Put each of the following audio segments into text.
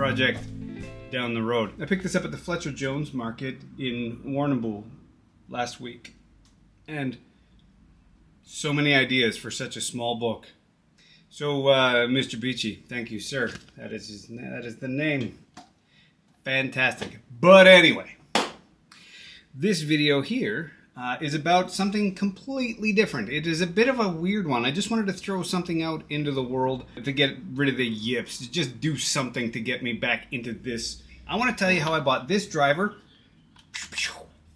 project down the road. I picked this up at the Fletcher Jones Market in Warrnambool last week. And so many ideas for such a small book. So, Mr. Beachy, thank you, sir. That is the name. Fantastic. But anyway, this video here is about something completely different. It is a bit of a weird one. I just wanted to throw something out into the world to get rid of the yips, to just do something to get me back into this. I want to tell you how I bought this driver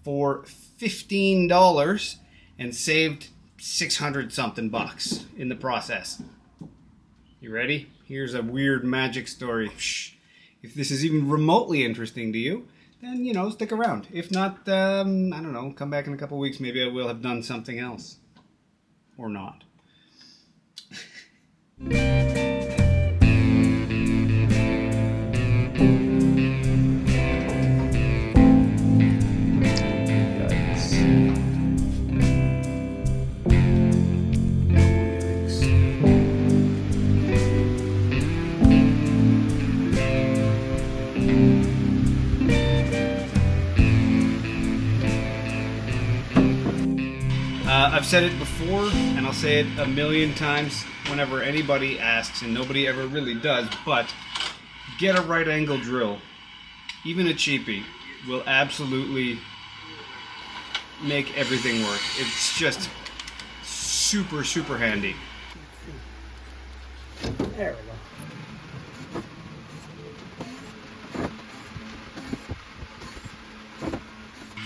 for $15 and saved 600 something bucks in the process. You ready? Here's a weird magic story. If this is even remotely interesting to you, then, you know, stick around. If not, I don't know, come back in a couple weeks. Maybe I will have done something else. Or not. I've said it before, and I'll say it a million times whenever anybody asks, and nobody ever really does, but get a right angle drill, even a cheapie, will absolutely make everything work. It's just super, super handy. There we go.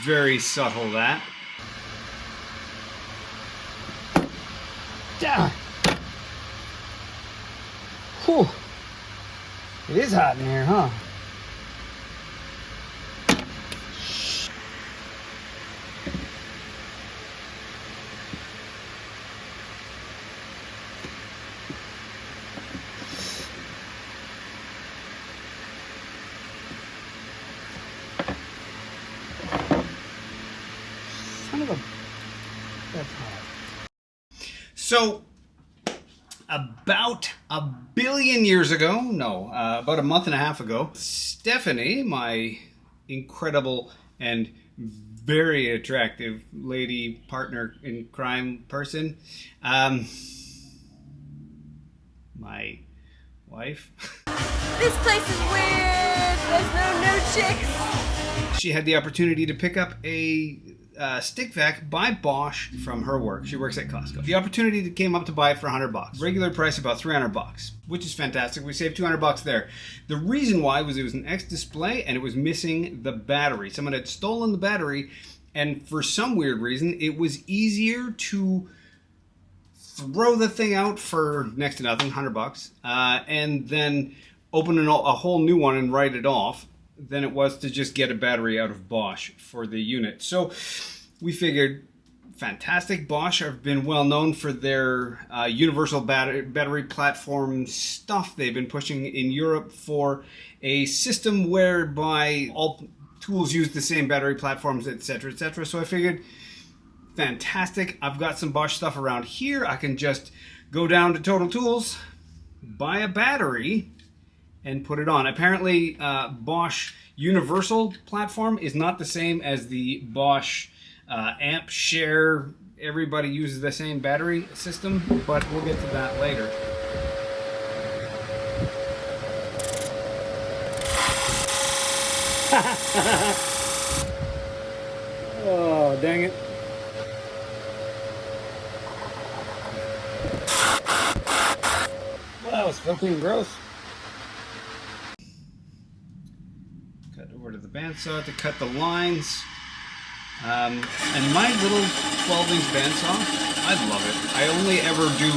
Very subtle, that. Down. Whew. It is hot in here, huh? Son of a... That's hot. So, about a billion years ago, about a month and a half ago, Stephanie, my incredible and very attractive lady partner in crime person, my wife. This place is weird. There's no chicks. She had the opportunity to pick up a stick-vac by Bosch from her work. She works at Costco. The opportunity came up to buy it for $100. Regular price about $300, which is fantastic. We saved $200 there. The reason why was it was an X-display and it was missing the battery. Someone had stolen the battery, and for some weird reason, it was easier to throw the thing out for next to nothing, $100, and then open a whole new one and write it off, than it was to just get a battery out of Bosch for the unit. So we figured, fantastic. Bosch have been well known for their universal battery platform stuff. They've been pushing in Europe for a system whereby all tools use the same battery platforms, etc., etc. So I figured, fantastic. I've got some Bosch stuff around here. I can just go down to Total Tools, buy a battery, and put it on. Apparently, Bosch Universal platform is not the same as the Bosch amp share. Everybody uses the same battery system, but we'll get to that later. Oh, dang it. Well, that was filthy and gross. Cut over to the bandsaw to cut the lines. And my little 12-inch bandsaw, I love it. I only ever do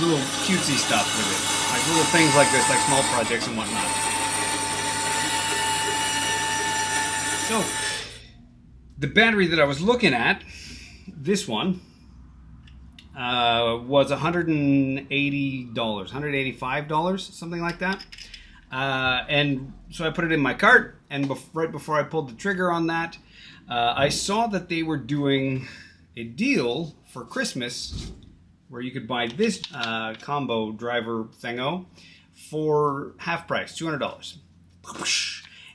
little cutesy stuff with it. Like little things like this, like small projects and whatnot. So, the battery that I was looking at, this one, was $180, $185, something like that. And so I put it in my cart, and right before I pulled the trigger on that, I saw that they were doing a deal for Christmas where you could buy this combo driver thingo for half price, $200.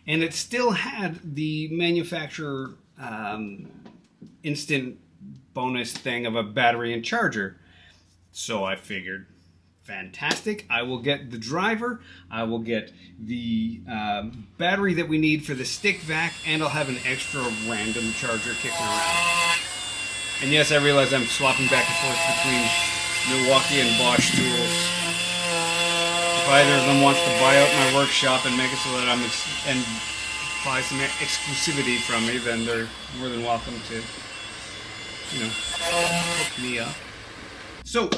And it still had the manufacturer instant bonus thing of a battery and charger. So I figured, fantastic. I will get the driver, I will get the battery that we need for the stick-vac, and I'll have an extra random charger kicking around. And yes, I realize I'm swapping back and forth between Milwaukee and Bosch tools. If either of them wants to buy out my workshop and make it so that and buy some exclusivity from me, then they're more than welcome to, hook me up. So,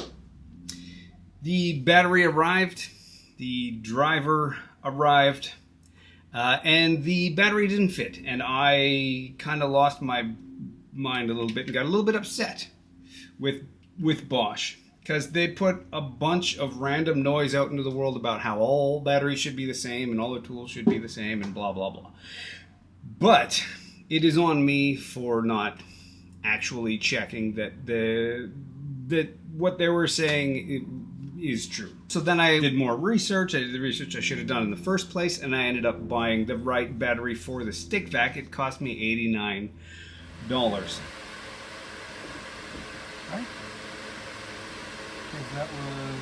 the battery arrived, the driver arrived, and the battery didn't fit. And I kind of lost my mind a little bit and got a little bit upset with Bosch, because they put a bunch of random noise out into the world about how all batteries should be the same and all their tools should be the same and blah, blah, blah. But it is on me for not actually checking that what they were saying is true. So then I did more research. I did the research I should have done in the first place, and I ended up buying the right battery for the stick-vac. It cost me $89. Right? Because that was...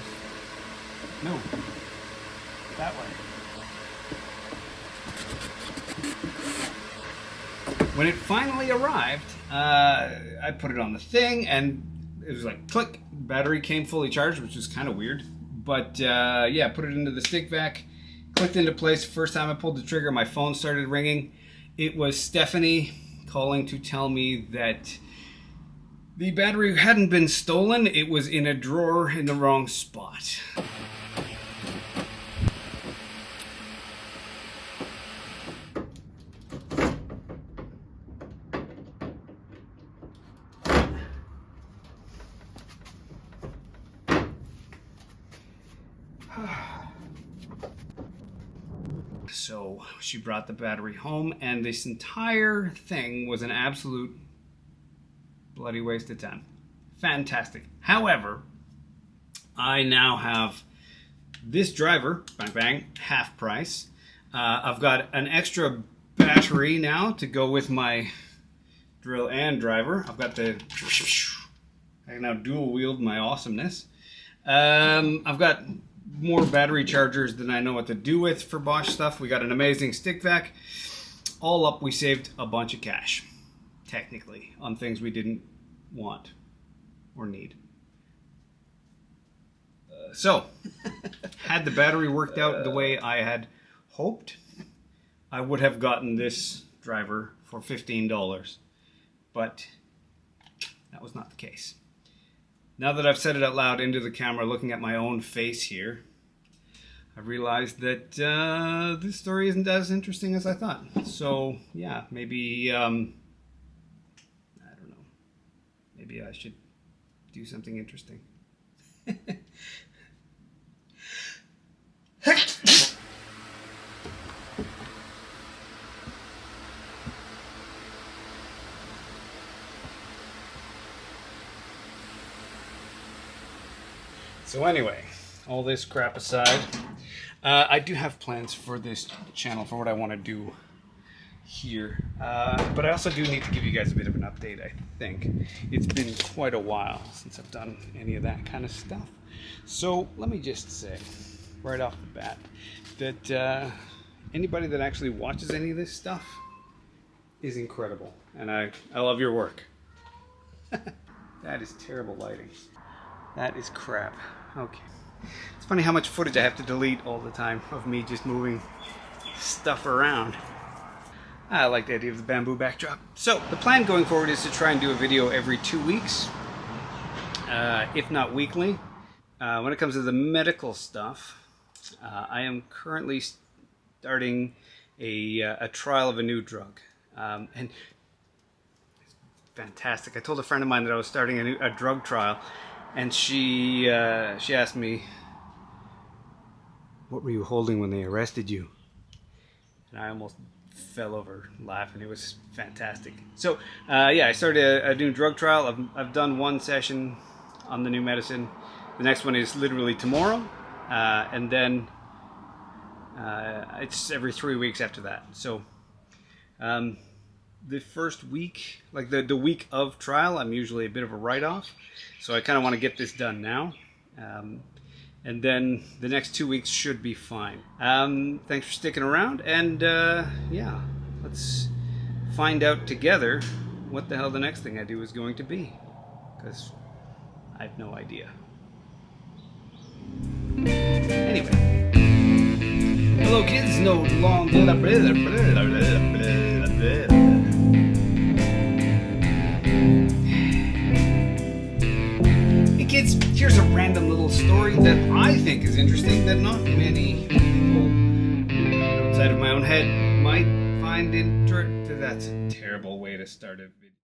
No. That way. When it finally arrived, I put it on the thing, and it was like, click, battery came fully charged, which was kind of weird. But, yeah, put it into the stick-vac, clicked into place. First time I pulled the trigger, my phone started ringing. It was Stephanie calling to tell me that the battery hadn't been stolen. It was in a drawer in the wrong spot. So she brought the battery home, and this entire thing was an absolute bloody waste of time. Fantastic. However, I now have this driver, bang bang, half price. I've got an extra battery now to go with my drill and driver. I've got I can now dual wield my awesomeness. I've got more battery chargers than I know what to do with for Bosch stuff. We got an amazing stick-vac. All up, we saved a bunch of cash, technically, on things we didn't want or need. So, had the battery worked out the way I had hoped, I would have gotten this driver for $15. But that was not the case. Now that I've said it out loud into the camera, looking at my own face here, I realized that this story isn't as interesting as I thought. So, yeah, maybe, I don't know. Maybe I should do something interesting. So anyway, all this crap aside, I do have plans for this channel, for what I want to do here. But I also do need to give you guys a bit of an update, I think. It's been quite a while since I've done any of that kind of stuff. So let me just say, right off the bat, that anybody that actually watches any of this stuff is incredible. And I love your work. That is terrible lighting. That is crap. Okay. It's funny how much footage I have to delete all the time of me just moving stuff around. I like the idea of the bamboo backdrop. So, the plan going forward is to try and do a video every 2 weeks, if not weekly. When it comes to the medical stuff, I am currently starting a trial of a new drug. And it's fantastic. I told a friend of mine that I was starting a drug trial, and she asked me, "What were you holding when they arrested you?" And I almost fell over laughing. It was fantastic. So, yeah, I started a new drug trial. I've done one session on the new medicine. The next one is literally tomorrow. And then It's every 3 weeks after that. So the first week, like the week of trial, I'm usually a bit of a write-off. So I kind of want to get this done now. And then the next 2 weeks should be fine. Thanks for sticking around. And yeah, let's find out together what the hell the next thing I do is going to be. Because I have no idea. Anyway. Hello, kids. No longer. Hey kids, here's a random little story that I think is interesting that not many people outside of my own head might find interesting. That's a terrible way to start a video.